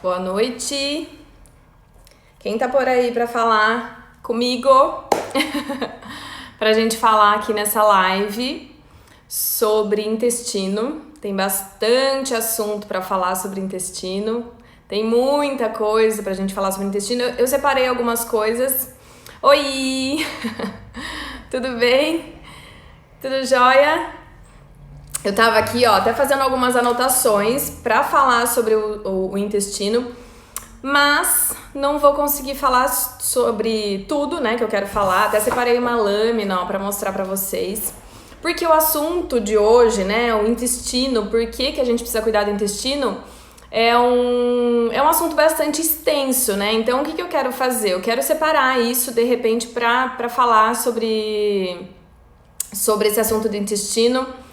Boa noite. Quem tá por aí pra falar comigo? Pra gente falar aqui nessa live sobre intestino. Tem bastante assunto pra falar sobre intestino. Tem muita coisa pra gente falar sobre intestino. Eu separei algumas coisas. Oi! Tudo bem? Tudo jóia? Eu tava aqui, até fazendo algumas anotações pra falar sobre o intestino, mas não vou conseguir falar sobre tudo, né, que eu quero falar. Até separei uma lâmina, pra mostrar pra vocês. Porque o assunto de hoje, né, o intestino, por que a gente precisa cuidar do intestino, é um assunto bastante extenso, né? Então, o que eu quero fazer? Eu quero separar isso, de repente, pra falar sobre esse assunto do intestino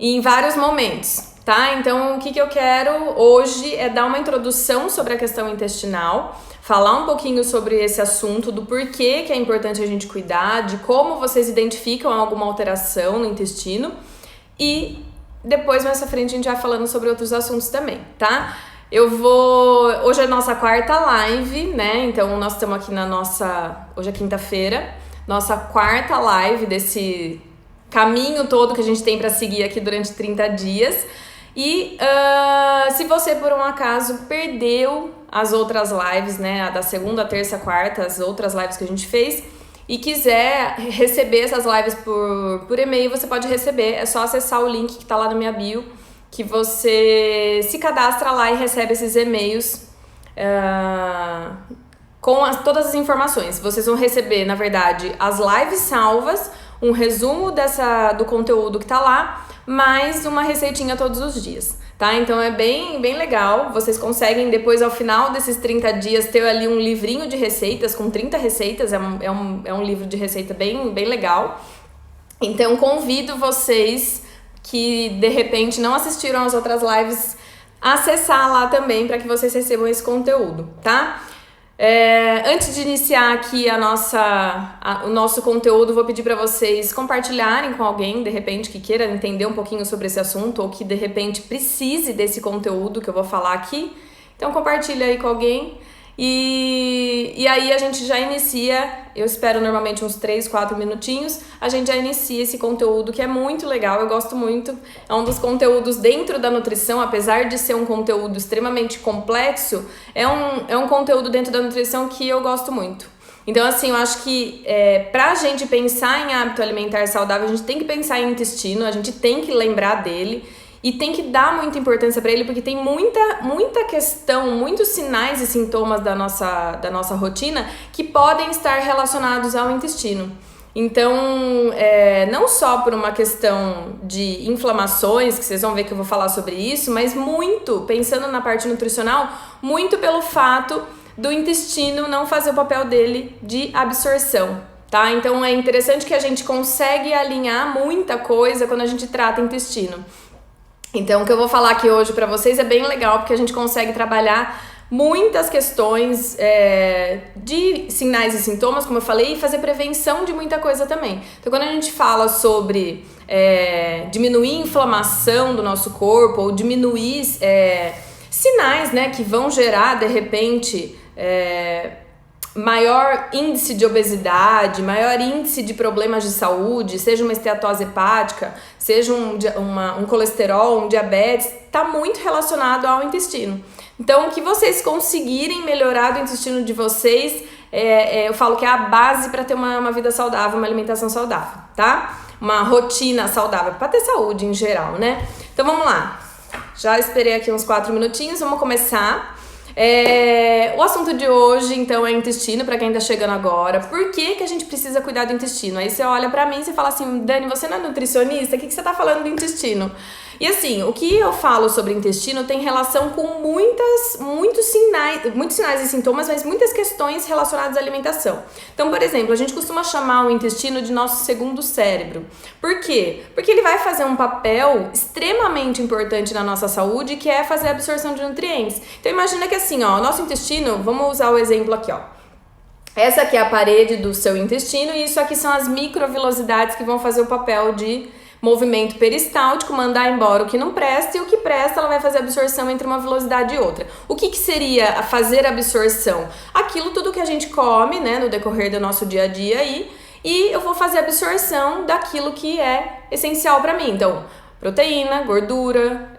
em vários momentos, tá? Então, o que eu quero hoje é dar uma introdução sobre a questão intestinal, falar um pouquinho sobre esse assunto, do porquê que é importante a gente cuidar, de como vocês identificam alguma alteração no intestino e depois, mais à frente, a gente vai falando sobre outros assuntos também, tá? Hoje é a nossa quarta live, né? Então, nós estamos aqui hoje é quinta-feira, nossa quarta live desse caminho todo que a gente tem para seguir aqui durante 30 dias. E se você por um acaso perdeu as outras lives, né, a da segunda, terça, quarta, as outras lives que a gente fez, e quiser receber essas lives por e-mail, você pode receber. É só acessar o link que tá lá na minha bio, que você se cadastra lá e recebe esses e-mails com todas as informações. Vocês vão receber, na verdade, as lives salvas, um resumo do conteúdo que tá lá, mais uma receitinha todos os dias, tá? Então é bem legal. Vocês conseguem depois, ao final desses 30 dias, ter ali um livrinho de receitas com 30 receitas. É um livro de receita bem legal. Então convido vocês que de repente não assistiram às outras lives a acessar lá também, para que vocês recebam esse conteúdo, tá? Antes de iniciar aqui o nosso conteúdo, vou pedir para vocês compartilharem com alguém, de repente, que queira entender um pouquinho sobre esse assunto ou que, de repente, precise desse conteúdo que eu vou falar aqui. Então, compartilha aí com alguém e aí a gente já inicia. Eu espero normalmente uns 3, 4 minutinhos. A gente já inicia esse conteúdo que é muito legal, eu gosto muito. É um dos conteúdos dentro da nutrição, apesar de ser um conteúdo extremamente complexo, é um conteúdo dentro da nutrição que eu gosto muito. Então, assim, eu acho que pra gente pensar em hábito alimentar saudável, a gente tem que pensar em intestino, a gente tem que lembrar dele. E tem que dar muita importância para ele, porque tem muita questão, muitos sinais e sintomas da nossa rotina que podem estar relacionados ao intestino. Então, não só por uma questão de inflamações, que vocês vão ver que eu vou falar sobre isso, mas muito, pensando na parte nutricional, muito pelo fato do intestino não fazer o papel dele de absorção, tá? Então, é interessante que a gente consegue alinhar muita coisa quando a gente trata intestino. Então, o que eu vou falar aqui hoje pra vocês é bem legal, porque a gente consegue trabalhar muitas questões de sinais e sintomas, como eu falei, e fazer prevenção de muita coisa também. Então, quando a gente fala sobre diminuir a inflamação do nosso corpo, ou diminuir sinais, né, que vão gerar, de repente, maior índice de obesidade, maior índice de problemas de saúde, seja uma esteatose hepática, seja um colesterol, um diabetes, está muito relacionado ao intestino. Então, que vocês conseguirem melhorar o intestino de vocês, eu falo que é a base para ter uma vida saudável, uma alimentação saudável, tá? Uma rotina saudável, para ter saúde em geral, né? Então, vamos lá. Já esperei aqui uns 4 minutinhos, vamos começar. O assunto de hoje, então, é intestino, pra quem tá chegando agora. Por que a gente precisa cuidar do intestino? Aí você olha pra mim e você fala assim, Dani, você não é nutricionista? O que você tá falando do intestino? E assim, o que eu falo sobre intestino tem relação com muitos sinais e sintomas, mas muitas questões relacionadas à alimentação. Então, por exemplo, a gente costuma chamar o intestino de nosso segundo cérebro. Por quê? Porque ele vai fazer um papel extremamente importante na nossa saúde, que é fazer a absorção de nutrientes. Então, imagina que assim, o nosso intestino, vamos usar o exemplo aqui, Essa aqui é a parede do seu intestino e isso aqui são as microvilosidades que vão fazer o papel de movimento peristáltico, mandar embora o que não presta, e o que presta ela vai fazer absorção entre uma velocidade e outra. O que seria fazer absorção? Aquilo tudo que a gente come, né, no decorrer do nosso dia a dia aí, e eu vou fazer absorção daquilo que é essencial para mim. Então, proteína, gordura,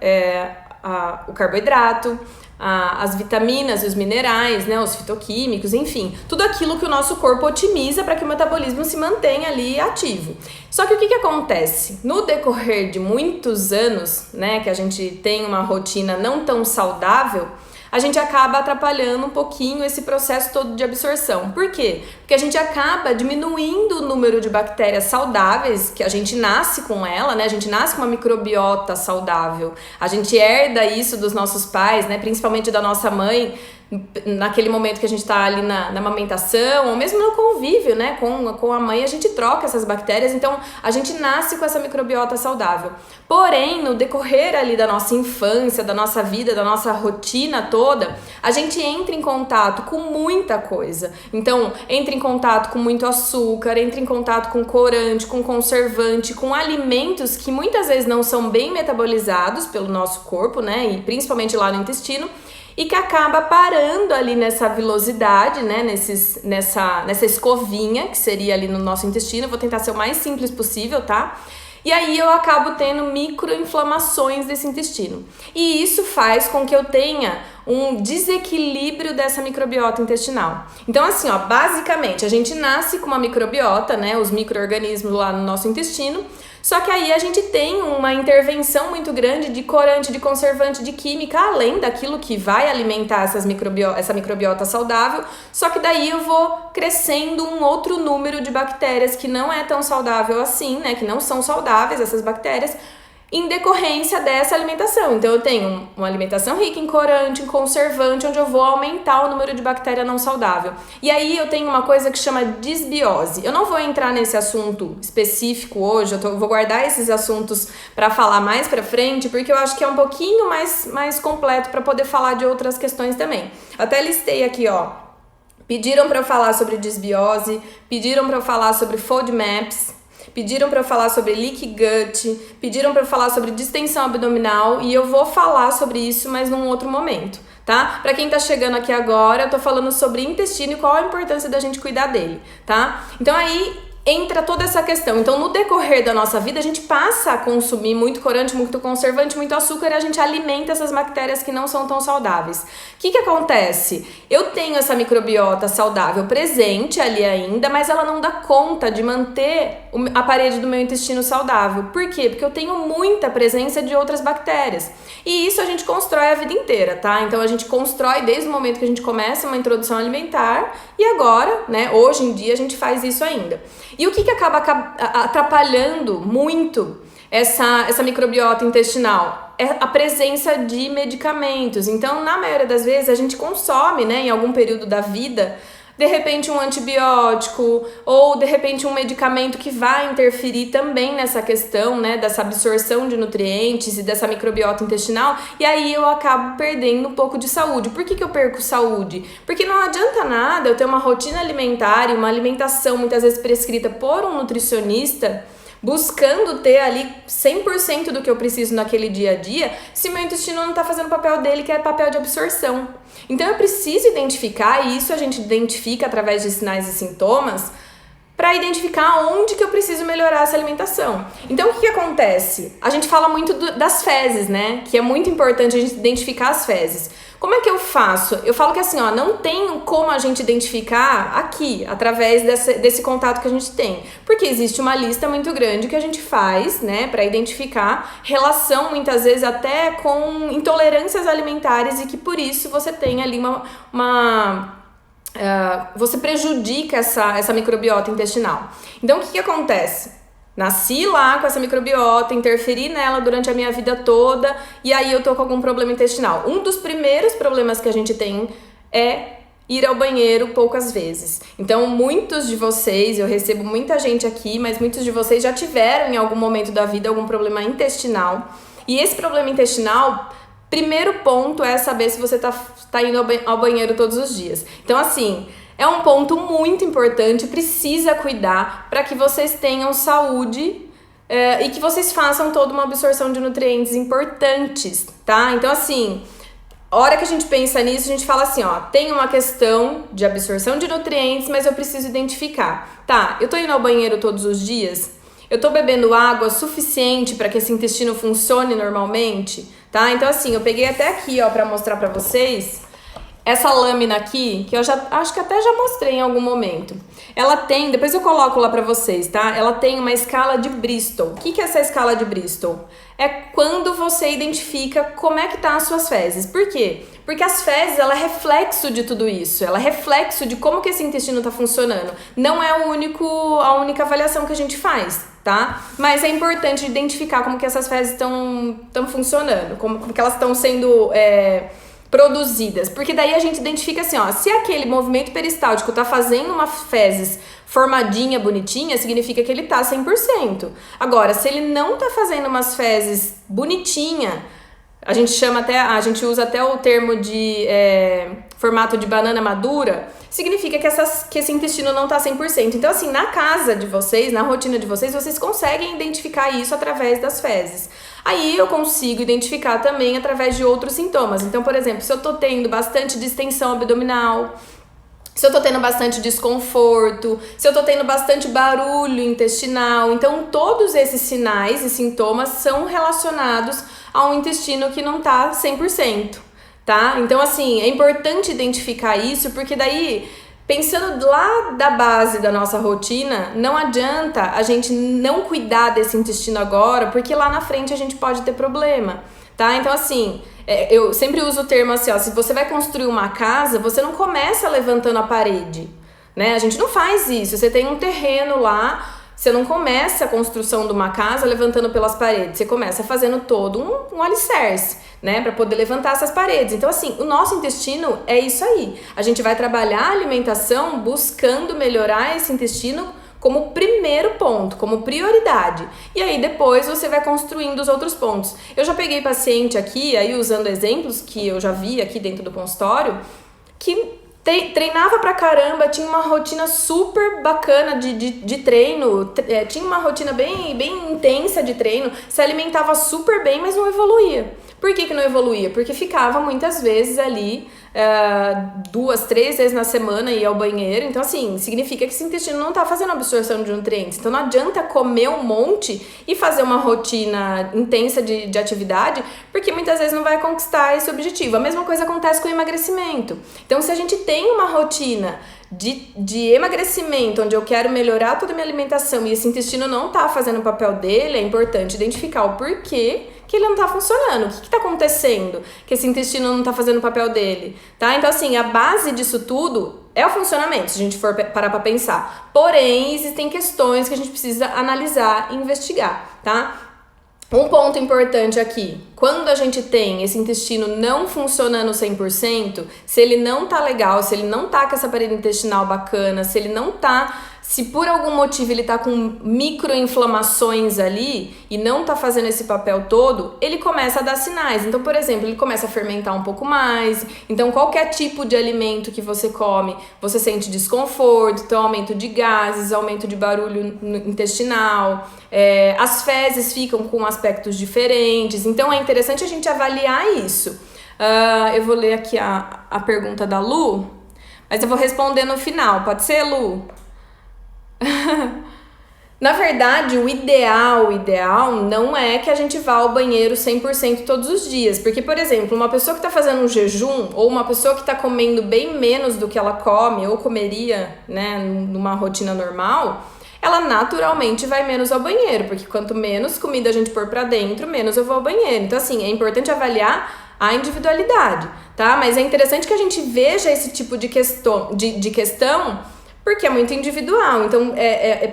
o carboidrato, as vitaminas, os minerais, né, os fitoquímicos, enfim, tudo aquilo que o nosso corpo otimiza para que o metabolismo se mantenha ali ativo. Só que o que acontece? No decorrer de muitos anos, né, que a gente tem uma rotina não tão saudável, a gente acaba atrapalhando um pouquinho esse processo todo de absorção. Por quê? Porque a gente acaba diminuindo o número de bactérias saudáveis, que a gente nasce com ela, né? A gente nasce com uma microbiota saudável. A gente herda isso dos nossos pais, né? Principalmente da nossa mãe, naquele momento que a gente tá ali na amamentação, ou mesmo no convívio, né, com a mãe, a gente troca essas bactérias, então a gente nasce com essa microbiota saudável. Porém, no decorrer ali da nossa infância, da nossa vida, da nossa rotina toda, a gente entra em contato com muita coisa. Então, entra em contato com muito açúcar, entra em contato com corante, com conservante, com alimentos que muitas vezes não são bem metabolizados pelo nosso corpo, né, e principalmente lá no intestino, e que acaba parando ali nessa vilosidade, né, nessa escovinha que seria ali no nosso intestino. Eu vou tentar ser o mais simples possível, tá? E aí eu acabo tendo microinflamações desse intestino. E isso faz com que eu tenha um desequilíbrio dessa microbiota intestinal. Então assim, ó, basicamente a gente nasce com uma microbiota, né, os micro-organismos lá no nosso intestino. Só que aí a gente tem uma intervenção muito grande de corante, de conservante, de química, além daquilo que vai alimentar essa microbiota saudável. Só que daí eu vou crescendo um outro número de bactérias que não é tão saudável assim, né? Que não são saudáveis essas bactérias, em decorrência dessa alimentação. Então eu tenho uma alimentação rica em corante, em conservante, onde eu vou aumentar o número de bactéria não saudável. E aí eu tenho uma coisa que chama disbiose. Eu não vou entrar nesse assunto específico hoje, vou guardar esses assuntos para falar mais para frente, porque eu acho que é um pouquinho mais completo para poder falar de outras questões também. Até listei aqui, ó. Pediram para eu falar sobre disbiose, pediram para eu falar sobre FODMAPs, pediram para eu falar sobre leaky gut, pediram para eu falar sobre distensão abdominal, e eu vou falar sobre isso, mas num outro momento, tá? Para quem tá chegando aqui agora, eu tô falando sobre intestino e qual a importância da gente cuidar dele, tá? Então aí entra toda essa questão. Então, no decorrer da nossa vida, a gente passa a consumir muito corante, muito conservante, muito açúcar, e a gente alimenta essas bactérias que não são tão saudáveis. O que acontece? Eu tenho essa microbiota saudável presente ali ainda, mas ela não dá conta de manter a parede do meu intestino saudável. Por quê? Porque eu tenho muita presença de outras bactérias. E isso a gente constrói a vida inteira, tá? Então, a gente constrói desde o momento que a gente começa uma introdução alimentar, e agora, né, hoje em dia, a gente faz isso ainda. E o que acaba atrapalhando muito essa microbiota intestinal? É a presença de medicamentos. Então, na maioria das vezes, a gente consome, né, em algum período da vida, de repente um antibiótico ou de repente um medicamento que vai interferir também nessa questão, né, dessa absorção de nutrientes e dessa microbiota intestinal, e aí eu acabo perdendo um pouco de saúde. Por que eu perco saúde? Porque não adianta nada eu ter uma rotina alimentar e uma alimentação muitas vezes prescrita por um nutricionista, buscando ter ali 100% do que eu preciso naquele dia a dia, se meu intestino não está fazendo o papel dele, que é papel de absorção. Então eu preciso identificar, e isso a gente identifica através de sinais e sintomas, para identificar onde que eu preciso melhorar essa alimentação. Então o que acontece? A gente fala muito das fezes, né? Que é muito importante a gente identificar as fezes. Como é que eu faço? Eu falo que assim, ó, não tem como a gente identificar aqui, através desse contato que a gente tem. Porque existe uma lista muito grande que a gente faz, né, para identificar relação, muitas vezes, até com intolerâncias alimentares, e que por isso você tem ali você prejudica essa microbiota intestinal. Então, o que acontece? Nasci lá com essa microbiota, interferi nela durante a minha vida toda, e aí eu tô com algum problema intestinal. Um dos primeiros problemas que a gente tem é ir ao banheiro poucas vezes. Então, muitos de vocês, eu recebo muita gente aqui, mas muitos de vocês já tiveram em algum momento da vida algum problema intestinal. E esse problema intestinal, primeiro ponto é saber se você tá indo ao banheiro todos os dias. Então, assim, é um ponto muito importante, precisa cuidar para que vocês tenham saúde e que vocês façam toda uma absorção de nutrientes importantes, tá? Então, assim, a hora que a gente pensa nisso, a gente fala assim, ó, tem uma questão de absorção de nutrientes, mas eu preciso identificar. Tá, eu tô indo ao banheiro todos os dias? Eu tô bebendo água suficiente para que esse intestino funcione normalmente? Tá? Então, assim, eu peguei até aqui, ó, pra mostrar pra vocês essa lâmina aqui, que eu já acho que até já mostrei em algum momento. Ela tem, depois eu coloco lá pra vocês, tá? Ela tem uma escala de Bristol. O que é essa escala de Bristol? É quando você identifica como é que tá as suas fezes. Por quê? Porque as fezes, ela é reflexo de tudo isso. Ela é reflexo de como que esse intestino tá funcionando. Não é a única avaliação que a gente faz, tá? Mas é importante identificar como que essas fezes estão funcionando, como que elas estão sendo produzidas, porque daí a gente identifica assim, ó, se aquele movimento peristáltico tá fazendo uma fezes formadinha, bonitinha, significa que ele tá 100%. Agora, se ele não tá fazendo umas fezes bonitinha, a gente usa até o termo de formato de banana madura, significa que esse intestino não tá 100%. Então, assim, na casa de vocês, na rotina de vocês, vocês conseguem identificar isso através das fezes. Aí eu consigo identificar também através de outros sintomas. Então, por exemplo, se eu tô tendo bastante distensão abdominal, se eu tô tendo bastante desconforto, se eu tô tendo bastante barulho intestinal, então todos esses sinais e sintomas são relacionados a um intestino que não tá 100%, tá? Então, assim, é importante identificar isso, porque daí, pensando lá da base da nossa rotina, não adianta a gente não cuidar desse intestino agora, porque lá na frente a gente pode ter problema, tá? Então, assim, eu sempre uso o termo assim, ó, se você vai construir uma casa, você não começa levantando a parede, né? A gente não faz isso. Você tem um terreno lá, você não começa a construção de uma casa levantando pelas paredes, você começa fazendo todo um alicerce, né, para poder levantar essas paredes. Então, assim, o nosso intestino é isso aí. A gente vai trabalhar a alimentação buscando melhorar esse intestino como primeiro ponto, como prioridade. E aí depois você vai construindo os outros pontos. Eu já peguei paciente aqui, aí usando exemplos que eu já vi aqui dentro do consultório, que treinava pra caramba, tinha uma rotina super bacana de treino, tinha uma rotina bem intensa de treino, se alimentava super bem, mas não evoluía. Por que não evoluía? Porque ficava muitas vezes ali, 2, 3 vezes na semana ir ao banheiro. Então, assim, significa que esse intestino não tá fazendo absorção de nutrientes. Então, não adianta comer um monte e fazer uma rotina intensa de atividade, porque muitas vezes não vai conquistar esse objetivo. A mesma coisa acontece com o emagrecimento. Então, se a gente tem uma rotina de emagrecimento, onde eu quero melhorar toda a minha alimentação e esse intestino não tá fazendo o papel dele, é importante identificar o porquê que ele não tá funcionando. O que tá acontecendo que esse intestino não tá fazendo o papel dele, tá? Então, assim, a base disso tudo é o funcionamento, se a gente for parar pra pensar. Porém, existem questões que a gente precisa analisar e investigar, tá? Um ponto importante aqui, quando a gente tem esse intestino não funcionando 100%, se ele não tá legal, se ele não tá com essa parede intestinal bacana, se por algum motivo ele tá com microinflamações ali e não tá fazendo esse papel todo, ele começa a dar sinais. Então, por exemplo, ele começa a fermentar um pouco mais. Então, qualquer tipo de alimento que você come, você sente desconforto, então aumento de gases, aumento de barulho intestinal, as fezes ficam com aspectos diferentes. Então, é interessante a gente avaliar isso. Eu vou ler aqui a pergunta da Lu, mas eu vou responder no final. Pode ser, Lu? Na verdade, o ideal não é que a gente vá ao banheiro 100% todos os dias. Porque, por exemplo, uma pessoa que está fazendo um jejum ou uma pessoa que está comendo bem menos do que ela come ou comeria, né, numa rotina normal, ela naturalmente vai menos ao banheiro. Porque quanto menos comida a gente pôr pra dentro, menos eu vou ao banheiro. Então, assim, é importante avaliar a individualidade, tá? Mas é interessante que a gente veja esse tipo de questão porque é muito individual, então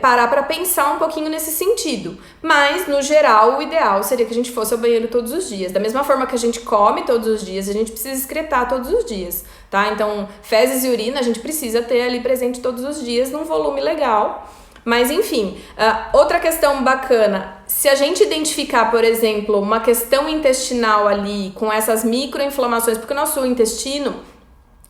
parar para pensar um pouquinho nesse sentido. Mas, no geral, o ideal seria que a gente fosse ao banheiro todos os dias. Da mesma forma que a gente come todos os dias, a gente precisa excretar todos os dias, tá? Então, fezes e urina a gente precisa ter ali presente todos os dias num volume legal. Mas, enfim, outra questão bacana, se a gente identificar, por exemplo, uma questão intestinal ali, com essas microinflamações, porque o nosso intestino,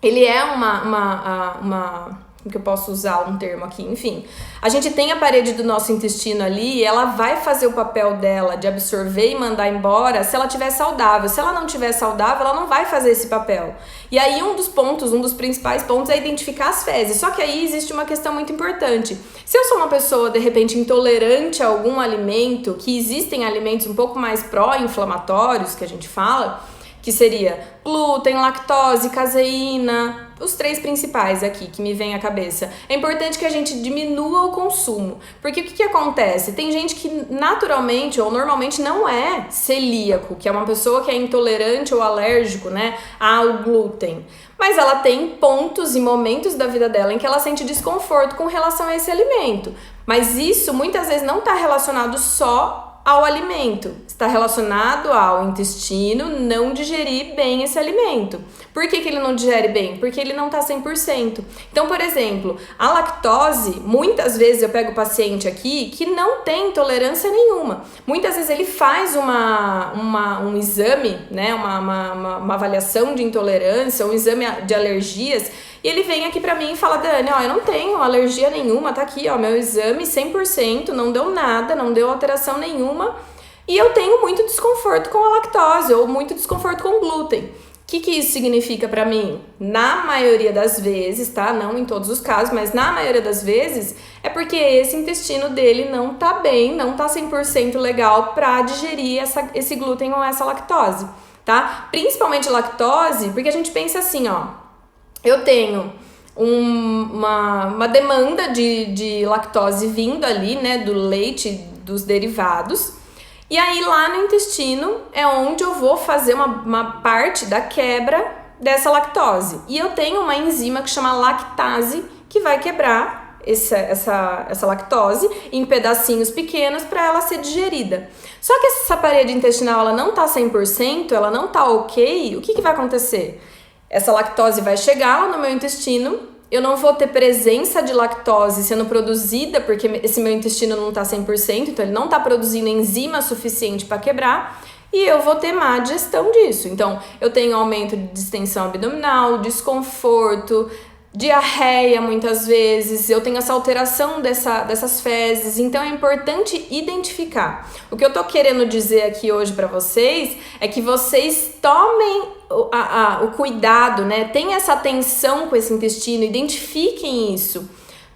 ele é uma que eu posso usar um termo aqui, enfim. A gente tem a parede do nosso intestino ali, ela vai fazer o papel dela de absorver e mandar embora se ela estiver saudável. Se ela não estiver saudável, ela não vai fazer esse papel. E aí um dos principais pontos é identificar as fezes. Só que aí existe uma questão muito importante. Se eu sou uma pessoa, de repente, intolerante a algum alimento, que existem alimentos um pouco mais pró-inflamatórios, que a gente fala, que seria glúten, lactose, caseína, os 3 principais aqui que me vem à cabeça. É importante que a gente diminua o consumo, porque o que acontece? Tem gente que naturalmente ou normalmente não é celíaco, que é uma pessoa que é intolerante ou alérgico, né, ao glúten. Mas ela tem pontos e momentos da vida dela em que ela sente desconforto com relação a esse alimento. Mas isso muitas vezes não está relacionado só ao alimento, está relacionado ao intestino não digerir bem esse alimento. Por que ele não digere bem? Porque ele não está 100%. Então, por exemplo, a lactose, muitas vezes eu pego o paciente aqui que não tem intolerância nenhuma. Muitas vezes ele faz um exame, né, uma avaliação de intolerância, um exame de alergias, e ele vem aqui pra mim e fala: Dani, ó, eu não tenho alergia nenhuma, tá aqui, ó, meu exame 100%, não deu nada, não deu alteração nenhuma, e eu tenho muito desconforto com a lactose ou muito desconforto com o glúten. O que isso significa pra mim? Na maioria das vezes, tá? Não em todos os casos, mas na maioria das vezes é porque esse intestino dele não tá bem, não tá 100% legal pra digerir esse glúten ou essa lactose, tá? Principalmente lactose, porque a gente pensa assim, ó, eu tenho uma demanda de lactose vindo ali, né, do leite, dos derivados. E aí lá no intestino é onde eu vou fazer uma parte da quebra dessa lactose. E eu tenho uma enzima que chama lactase, que vai quebrar essa lactose em pedacinhos pequenos para ela ser digerida. Só que essa parede intestinal ela não tá 100%, ela não tá ok, o que vai acontecer? Essa lactose vai chegar lá no meu intestino, eu não vou ter presença de lactose sendo produzida, porque esse meu intestino não está 100%, então ele não está produzindo enzima suficiente para quebrar, e eu vou ter má digestão disso. Então, eu tenho aumento de distensão abdominal, desconforto, diarreia muitas vezes, eu tenho essa alteração dessas fezes, então é importante identificar. O que eu tô querendo dizer aqui hoje para vocês é que vocês tomem o cuidado, né? Tenham essa atenção com esse intestino, identifiquem isso,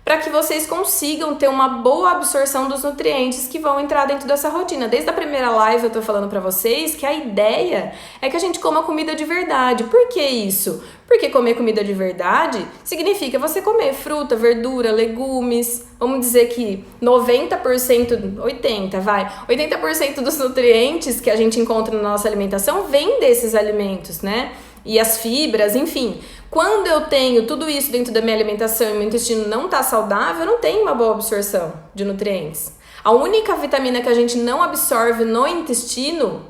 para que vocês consigam ter uma boa absorção dos nutrientes que vão entrar dentro dessa rotina. Desde a primeira live eu tô falando para vocês que a ideia é que a gente coma comida de verdade. Por que isso? Porque comer comida de verdade significa você comer fruta, verdura, legumes. Vamos dizer que 80% dos nutrientes que a gente encontra na nossa alimentação vem desses alimentos, né? E as fibras, enfim. Quando eu tenho tudo isso dentro da minha alimentação e meu intestino não está saudável, eu não tenho uma boa absorção de nutrientes. A única vitamina que a gente não absorve no intestino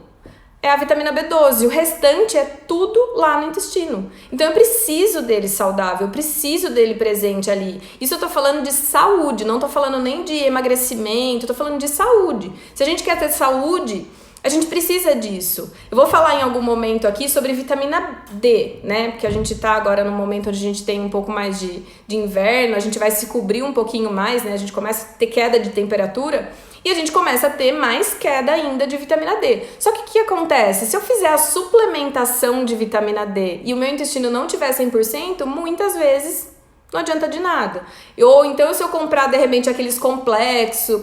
é a vitamina B12. O restante é tudo lá no intestino. Então eu preciso dele saudável, eu preciso dele presente ali. Isso eu tô falando de saúde, não tô falando nem de emagrecimento, eu tô falando de saúde. Se a gente quer ter saúde, a gente precisa disso. Eu vou falar em algum momento aqui sobre vitamina D, né? Porque a gente tá agora num momento onde a gente tem um pouco mais de inverno, a gente vai se cobrir um pouquinho mais, né? A gente começa a ter queda de temperatura e a gente começa a ter mais queda ainda de vitamina D. Só que o que acontece? Se eu fizer a suplementação de vitamina D e o meu intestino não tiver 100%, muitas vezes não adianta de nada. Ou então, se eu comprar, de repente, aqueles complexo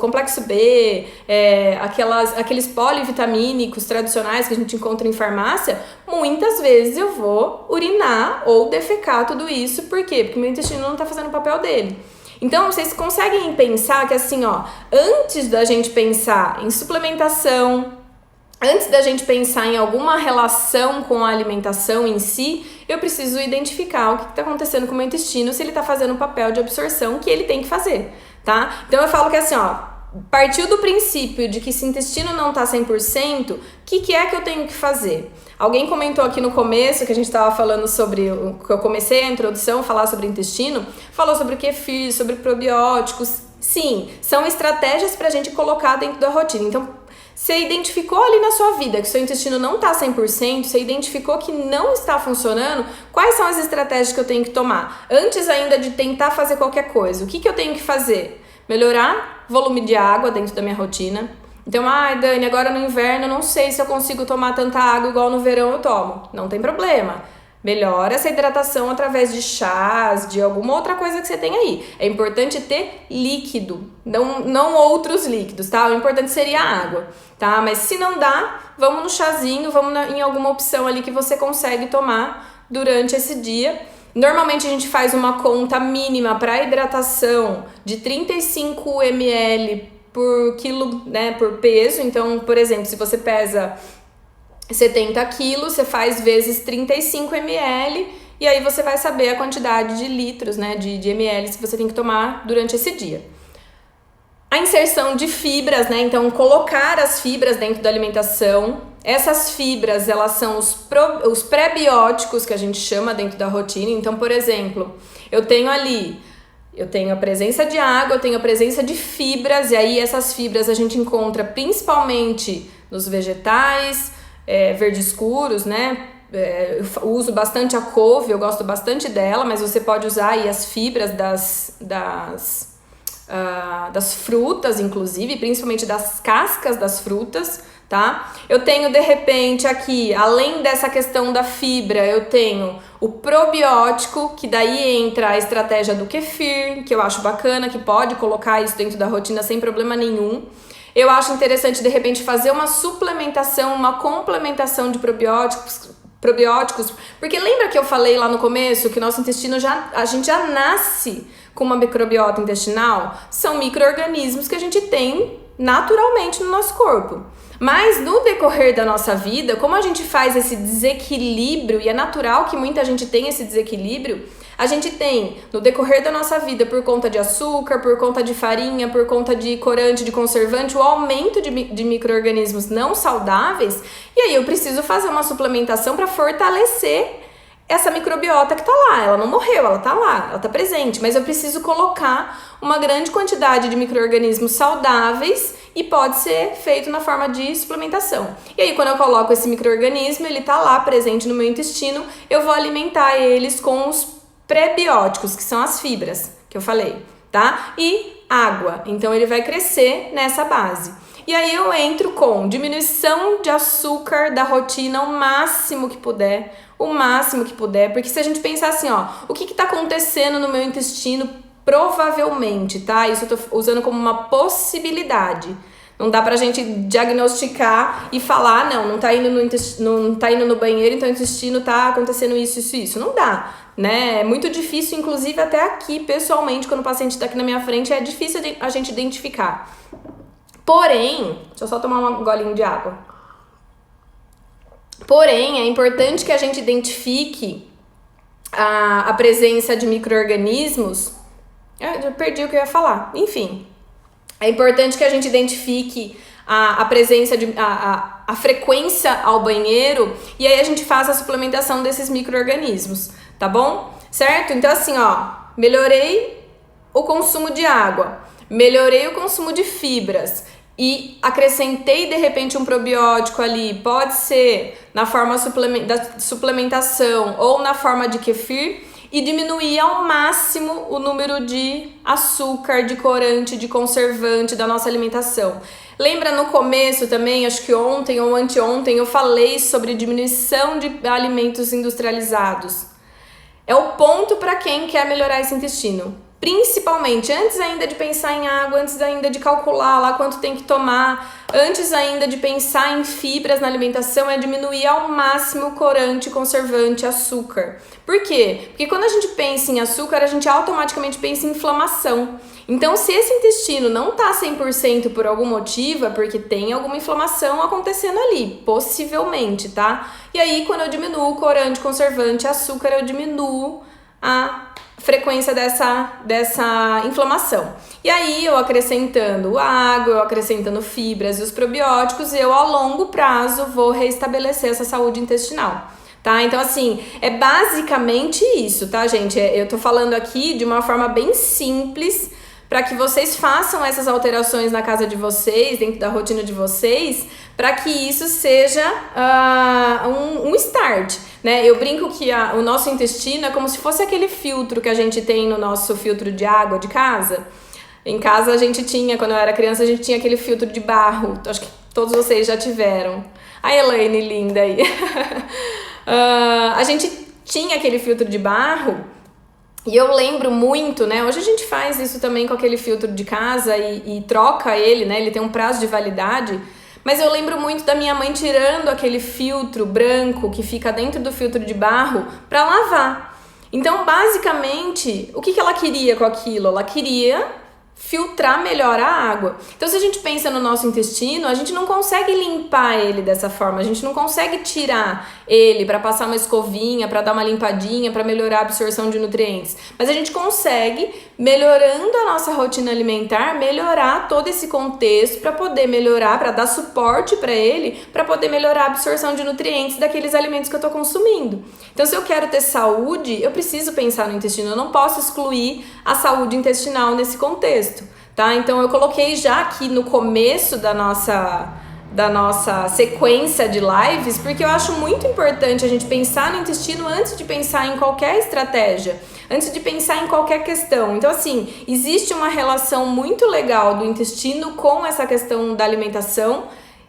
B, aqueles polivitamínicos tradicionais que a gente encontra em farmácia, muitas vezes eu vou urinar ou defecar tudo isso. Por quê? Porque meu intestino não está fazendo o papel dele. Então, vocês conseguem pensar que assim, ó, antes da gente pensar em suplementação, antes da gente pensar em alguma relação com a alimentação em si, eu preciso identificar o que está acontecendo com o meu intestino, se ele está fazendo o papel de absorção que ele tem que fazer, tá? Então eu falo que assim, ó, partiu do princípio de que se o intestino não está 100%, o que é que eu tenho que fazer? Alguém comentou aqui no começo, que a gente estava falando sobre, que eu comecei a introdução, falar sobre intestino, falou sobre o kefir, sobre probióticos. Sim, são estratégias para a gente colocar dentro da rotina. Então, Você identificou ali na sua vida que seu intestino não tá 100%, você identificou que não está funcionando, quais são as estratégias que eu tenho que tomar? Antes ainda de tentar fazer qualquer coisa, o que eu tenho que fazer? Melhorar volume de água dentro da minha rotina. Então, Dani, agora no inverno eu não sei se eu consigo tomar tanta água igual no verão eu tomo. Não tem problema. Melhora essa hidratação através de chás, de alguma outra coisa que você tem aí. É importante ter líquido, não outros líquidos, tá? O importante seria a água, tá? Mas se não dá, vamos no chazinho, em alguma opção ali que você consegue tomar durante esse dia. Normalmente a gente faz uma conta mínima para hidratação de 35 ml por quilo, né, por peso. Então, por exemplo, se você pesa 70 quilos, você faz vezes 35 ml e aí você vai saber a quantidade de litros, né, de ml que você tem que tomar durante esse dia. A inserção de fibras, né, então colocar as fibras dentro da alimentação. Essas fibras, elas são os pré-bióticos que a gente chama dentro da rotina. Então, por exemplo, eu tenho a presença de água, eu tenho a presença de fibras, e aí essas fibras a gente encontra principalmente nos vegetais, verdes escuros, né? Eu uso bastante a couve, eu gosto bastante dela, mas você pode usar aí as fibras das frutas, inclusive, principalmente das cascas das frutas, tá? Eu tenho, de repente, aqui, além dessa questão da fibra, eu tenho o probiótico, que daí entra a estratégia do kefir, que eu acho bacana, que pode colocar isso dentro da rotina sem problema nenhum. Eu acho interessante, de repente, fazer uma suplementação, uma complementação de probióticos, porque lembra que eu falei lá no começo que nosso intestino a gente já nasce com uma microbiota intestinal? São micro-organismos que a gente tem naturalmente no nosso corpo. Mas no decorrer da nossa vida, como a gente faz esse desequilíbrio, e é natural que muita gente tenha esse desequilíbrio, a gente tem, no decorrer da nossa vida, por conta de açúcar, por conta de farinha, por conta de corante, de conservante, o aumento de micro-organismos não saudáveis, e aí eu preciso fazer uma suplementação para fortalecer essa microbiota que tá lá. Ela não morreu, ela tá lá, ela tá presente, mas eu preciso colocar uma grande quantidade de micro-organismos saudáveis e pode ser feito na forma de suplementação. E aí, quando eu coloco esse micro-organismo, ele tá lá presente no meu intestino, eu vou alimentar eles com os pré-bióticos, que são as fibras que eu falei, tá? E água. Então, ele vai crescer nessa base. E aí, eu entro com diminuição de açúcar da rotina o máximo que puder, porque se a gente pensar assim, ó, o que tá acontecendo no meu intestino, provavelmente, tá? Isso eu tô usando como uma possibilidade. Não dá pra gente diagnosticar e falar, não tá indo no banheiro, então o intestino tá acontecendo isso. Não dá, né? É muito difícil, inclusive até aqui, pessoalmente, quando o paciente tá aqui na minha frente, é difícil a gente identificar. Porém, deixa eu só tomar um golinho de água. Porém, é importante que a gente identifique a presença de micro-organismos. Eu perdi o que eu ia falar. Enfim, é importante que a gente identifique a presença a frequência ao banheiro, e aí a gente faz a suplementação desses micro-organismos, tá bom? Certo? Então assim, ó, melhorei o consumo de água, melhorei o consumo de fibras e acrescentei de repente um probiótico ali, pode ser na forma da suplementação ou na forma de kefir, e diminuir ao máximo o número de açúcar, de corante, de conservante da nossa alimentação. Lembra no começo também, acho que ontem ou anteontem, eu falei sobre diminuição de alimentos industrializados. É o ponto para quem quer melhorar esse intestino. Principalmente, antes ainda de pensar em água, antes ainda de calcular lá quanto tem que tomar, antes ainda de pensar em fibras na alimentação, é diminuir ao máximo o corante, conservante, açúcar. Por quê? Porque quando a gente pensa em açúcar, a gente automaticamente pensa em inflamação. Então, se esse intestino não tá 100% por algum motivo, é porque tem alguma inflamação acontecendo ali, possivelmente, tá? E aí, quando eu diminuo o corante, conservante, açúcar, eu diminuo a frequência dessa inflamação. E aí, eu acrescentando água, eu acrescentando fibras e os probióticos, eu a longo prazo vou reestabelecer essa saúde intestinal, tá? Então, assim, é basicamente isso, tá, gente? Eu tô falando aqui de uma forma bem simples para que vocês façam essas alterações na casa de vocês, dentro da rotina de vocês, para que isso seja um start, né? Eu brinco que o nosso intestino é como se fosse aquele filtro que a gente tem no nosso filtro de água de casa. Em casa a gente tinha, quando eu era criança, a gente tinha aquele filtro de barro. Acho que todos vocês já tiveram. A Elaine, linda aí. A gente tinha aquele filtro de barro e eu lembro muito, né? Hoje a gente faz isso também com aquele filtro de casa e troca ele, né? Ele tem um prazo de validade. Mas eu lembro muito da minha mãe tirando aquele filtro branco que fica dentro do filtro de barro para lavar. Então, basicamente, o que ela queria com aquilo? Ela queria filtrar melhor a água. Então, se a gente pensa no nosso intestino, a gente não consegue limpar ele dessa forma, a gente não consegue tirar ele para passar uma escovinha, para dar uma limpadinha, para melhorar a absorção de nutrientes. Mas a gente consegue, melhorando a nossa rotina alimentar, melhorar todo esse contexto para poder melhorar, para dar suporte para ele, para poder melhorar a absorção de nutrientes daqueles alimentos que eu estou consumindo. Então, se eu quero ter saúde, eu preciso pensar no intestino, eu não posso excluir a saúde intestinal nesse contexto. Tá? Então eu coloquei já aqui no começo da nossa sequência de lives, porque eu acho muito importante a gente pensar no intestino antes de pensar em qualquer estratégia, antes de pensar em qualquer questão. Então, assim, existe uma relação muito legal do intestino com essa questão da alimentação,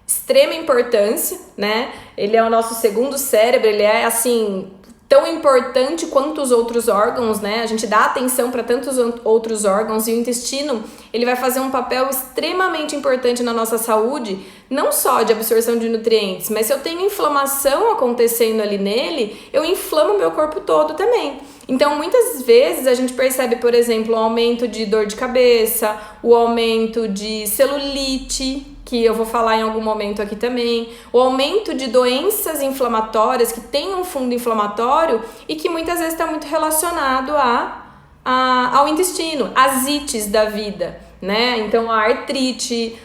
extrema importância, né? Ele é o nosso segundo cérebro, ele é assim tão importante quanto os outros órgãos, né? A gente dá atenção para tantos outros órgãos e o intestino, ele vai fazer um papel extremamente importante na nossa saúde, não só de absorção de nutrientes, mas se eu tenho inflamação acontecendo ali nele, eu inflamo o meu corpo todo também. Então, muitas vezes a gente percebe, por exemplo, o aumento de dor de cabeça, o aumento de celulite, que eu vou falar em algum momento aqui também, o aumento de doenças inflamatórias que tem um fundo inflamatório e que muitas vezes está muito relacionado ao intestino, as ites da vida, né? Então, a artrite,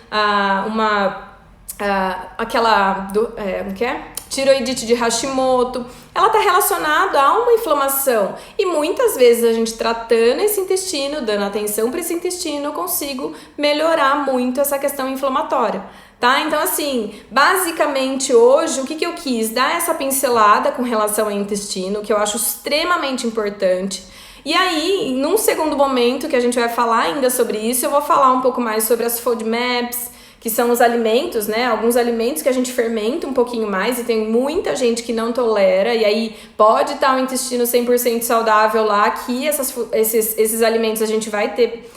o que é? Tiroidite de Hashimoto, ela está relacionada a uma inflamação e muitas vezes a gente tratando esse intestino, dando atenção para esse intestino, eu consigo melhorar muito essa questão inflamatória, tá? Então, assim, basicamente hoje, o que eu quis? Dar essa pincelada com relação ao intestino, que eu acho extremamente importante. E aí, num segundo momento que a gente vai falar ainda sobre isso, eu vou falar um pouco mais sobre as FODMAPs, que são os alimentos, né? Alguns alimentos que a gente fermenta um pouquinho mais e tem muita gente que não tolera, e aí pode estar o intestino 100% saudável lá, que esses alimentos a gente vai ter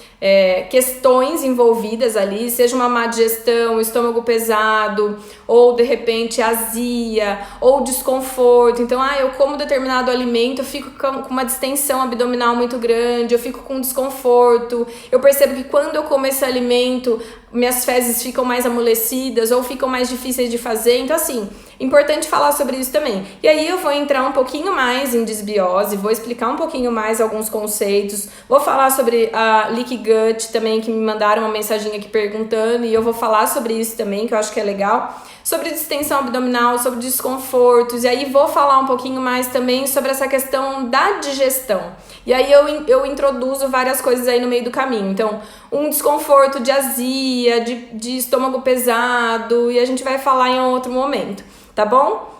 questões envolvidas ali, seja uma má digestão, estômago pesado, ou de repente azia, ou desconforto. Então, eu como determinado alimento, eu fico com uma distensão abdominal muito grande, eu fico com desconforto, eu percebo que quando eu como esse alimento, minhas fezes ficam mais amolecidas ou ficam mais difíceis de fazer. Então, assim, importante falar sobre isso também. E aí eu vou entrar um pouquinho mais em desbiose, vou explicar um pouquinho mais alguns conceitos, vou falar sobre a Leaky Gut também, que me mandaram uma mensagem aqui perguntando, e eu vou falar sobre isso também, que eu acho que é legal, sobre distensão abdominal, sobre desconfortos, e aí vou falar um pouquinho mais também sobre essa questão da digestão. E aí eu introduzo várias coisas aí no meio do caminho. Então, um desconforto de azia, de estômago pesado, e a gente vai falar em outro momento, tá bom?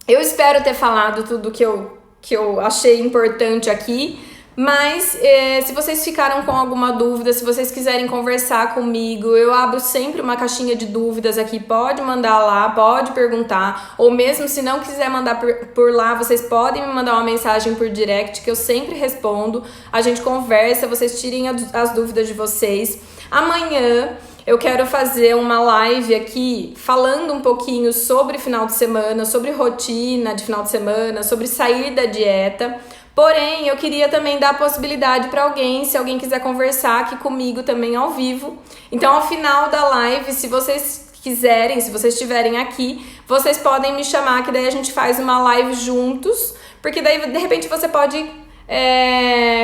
Eu espero ter falado tudo que eu achei importante aqui, mas se vocês ficaram com alguma dúvida, se vocês quiserem conversar comigo, eu abro sempre uma caixinha de dúvidas aqui, pode mandar lá, pode perguntar, ou mesmo se não quiser mandar por lá, vocês podem me mandar uma mensagem por direct, que eu sempre respondo, a gente conversa, vocês tirem as dúvidas de vocês. Amanhã eu quero fazer uma live aqui falando um pouquinho sobre final de semana, sobre rotina de final de semana, sobre sair da dieta. Porém, eu queria também dar a possibilidade para alguém, se alguém quiser conversar aqui comigo também ao vivo. Então, ao final da live, se vocês quiserem, se vocês estiverem aqui, vocês podem me chamar, que daí a gente faz uma live juntos, porque daí, de repente, você pode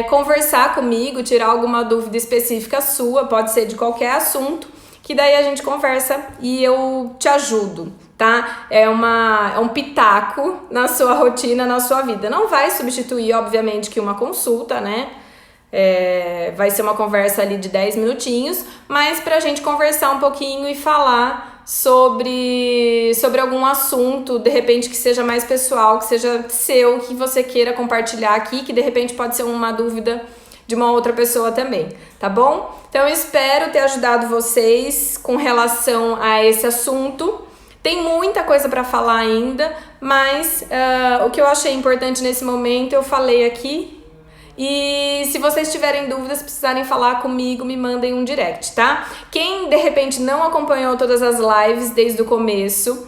conversar comigo, tirar alguma dúvida específica sua, pode ser de qualquer assunto, que daí a gente conversa e eu te ajudo, tá? É um pitaco na sua rotina, na sua vida. Não vai substituir, obviamente, que uma consulta, né? Vai ser uma conversa ali de 10 minutinhos, mas pra gente conversar um pouquinho e falar sobre algum assunto, de repente que seja mais pessoal, que seja seu, que você queira compartilhar aqui, que de repente pode ser uma dúvida de uma outra pessoa também, tá bom? Então eu espero ter ajudado vocês com relação a esse assunto. Tem muita coisa para falar ainda, mas o que eu achei importante nesse momento eu falei aqui. E se vocês tiverem dúvidas, precisarem falar comigo, me mandem um direct, tá? Quem de repente não acompanhou todas as lives desde o começo,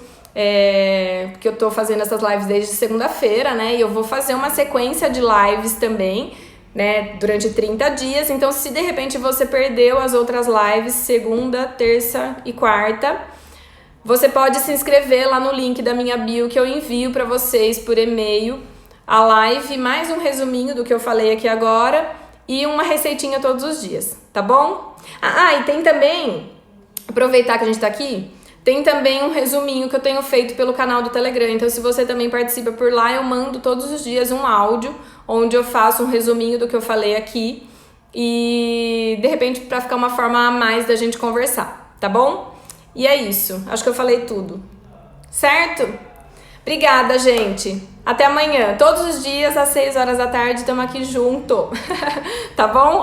porque eu tô fazendo essas lives desde segunda-feira, né? E eu vou fazer uma sequência de lives também, né? Durante 30 dias. Então, se de repente você perdeu as outras lives, segunda, terça e quarta, você pode se inscrever lá no link da minha bio que eu envio para vocês por e-mail. A live, mais um resuminho do que eu falei aqui agora e uma receitinha todos os dias, tá bom? E tem também, aproveitar que a gente tá aqui, tem também um resuminho que eu tenho feito pelo canal do Telegram. Então, se você também participa por lá, eu mando todos os dias um áudio onde eu faço um resuminho do que eu falei aqui e, de repente, pra ficar uma forma a mais da gente conversar, tá bom? E é isso, acho que eu falei tudo, certo? Obrigada, gente. Até amanhã. Todos os dias, às 6 horas da tarde, estamos aqui junto. Tá bom?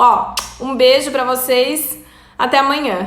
Um beijo pra vocês. Até amanhã.